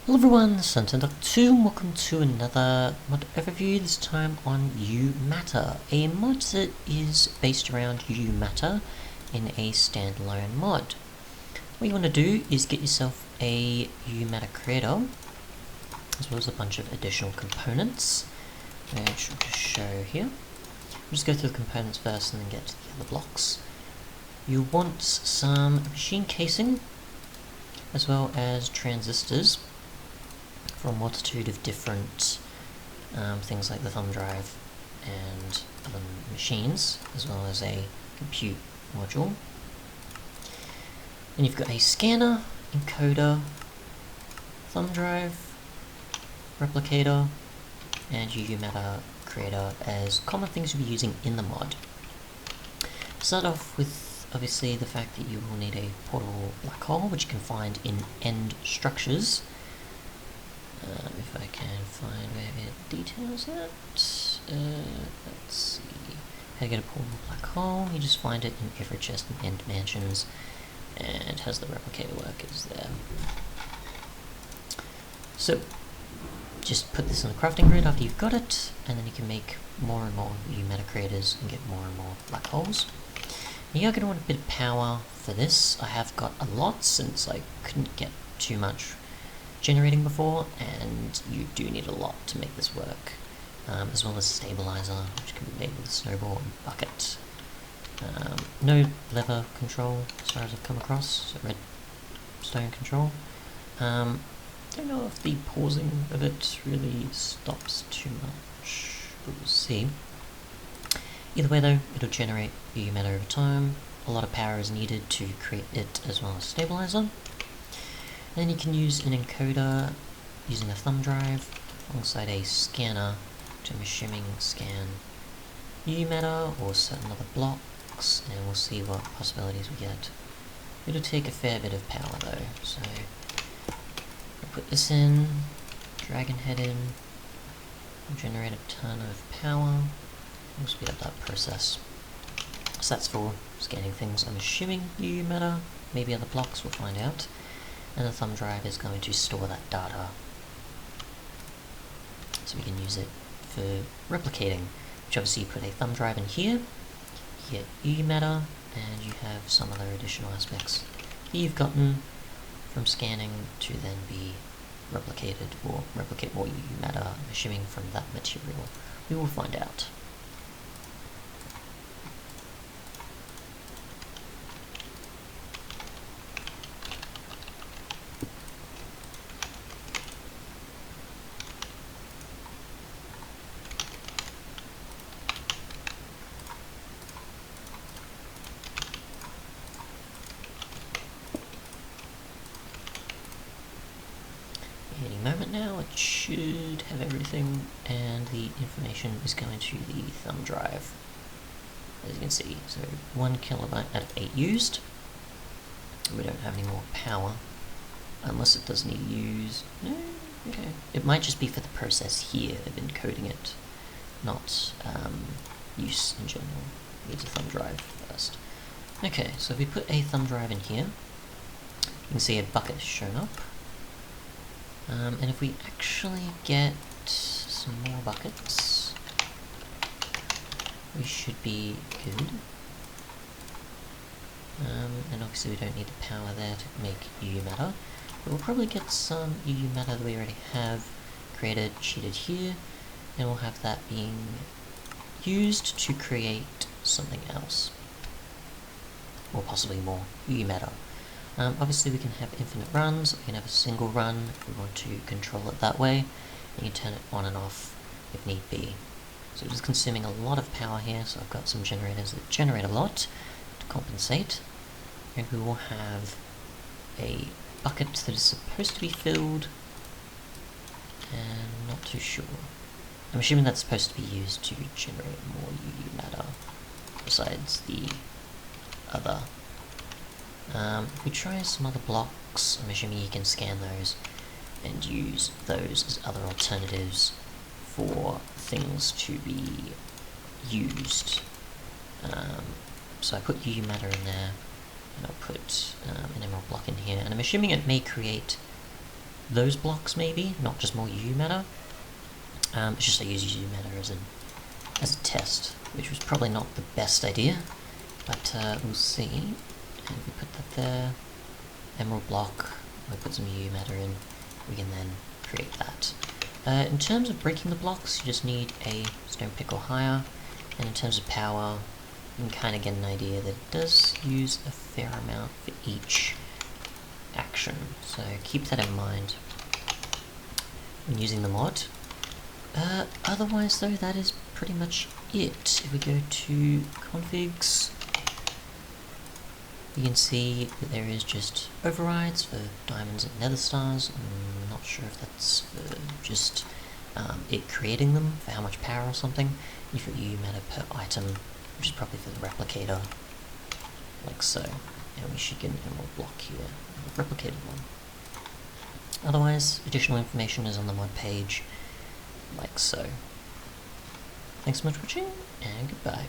Hello everyone, this is Standalone, and welcome to another mod overview, this time on YouMatter, a mod that is based around YouMatter in a standalone mod. What you want to do is get yourself a YouMatter creator, as well as a bunch of additional components, which I'll just show here. We'll just go through the components first and then get to the other blocks. You'll want some machine casing, as well as transistors, for a multitude of different things like the thumb drive and other machines, as well as a compute module. And you've got a scanner, encoder, thumb drive, replicator, and your YouMatter creator as common things you'll be using in the mod. Start off with obviously the fact that you will need a portable black hole, which you can find in end structures. If I can find where it details it, let's see, how to get a portable black hole. You just find it in every chest in end mansions, and has the replicator workers there. So, just put this on the crafting grid after you've got it, and then you can make more and more YouMatter creators and get more and more black holes. Now you're going to want a bit of power for this. I have got a lot since I couldn't get too much generating before, and you do need a lot to make this work, as well as stabilizer, which can be made with a snowball and bucket. No lever control as far as I've come across, so redstone control. Don't know if the pausing of it really stops too much, but we'll see. Either way though, it'll generate YouMatter over time. A lot of power is needed to create it, as well as stabilizer. Then you can use an encoder using a thumb drive alongside a scanner to, I'm assuming, scan YouMatter or certain other blocks, and we'll see what possibilities we get. It'll take a fair bit of power though, so I'll put this in, drag and head in, generate a ton of power. We'll speed up that process. So that's for scanning things, I'm assuming YouMatter, maybe other blocks, we'll find out. And the thumb drive is going to store that data, so we can use it for replicating, which obviously you put a thumb drive in here, you get YouMatter, and you have some other additional aspects that you've gotten from scanning to then be replicated, or replicate more YouMatter, I'm assuming from that material. We will find out. Any moment now, it should have everything, and the information is going to the thumb drive, as you can see. So 1 kilobyte out of 8 used. We don't have any more power, unless it does need used. No, okay. It might just be for the process here of encoding it, not use in general. Use a thumb drive first. Okay, so if we put a thumb drive in here, you can see a bucket has shown up. And if we actually get some more buckets, we should be good. And obviously we don't need the power there to make YouMatter, but we'll probably get some YouMatter that we already have created, cheated here, and we'll have that being used to create something else, or possibly more YouMatter. Obviously we can have infinite runs, we can have a single run if we want to control it that way. You can turn it on and off if need be. So it is consuming a lot of power here, so I've got some generators that generate a lot to compensate. And we will have a bucket that is supposed to be filled, and not too sure. I'm assuming that's supposed to be used to generate more YouMatter, besides the other. If we try some other blocks, I'm assuming you can scan those and use those as other alternatives for things to be used. So I put YouMatter in there, and I'll put an emerald block in here, and I'm assuming it may create those blocks maybe, not just more YouMatter. It's just I use YouMatter as a test, which was probably not the best idea, but we'll see. And if we put that there, emerald block, we put some YouMatter in, we can then create that. In terms of breaking the blocks, you just need a stone pick or higher, and in terms of power, you can kind of get an idea that it does use a fair amount for each action, so keep that in mind when using the mod. Otherwise though, that is pretty much it. If we go to configs, you can see that there is just overrides for diamonds and nether stars. I'm not sure if that's for just it creating them, for how much power or something. You've got YouMatter per item, which is probably for the replicator, like so. And we should get an emerald block here, a replicated one. Otherwise, additional information is on the mod page, like so. Thanks so much for watching, and goodbye.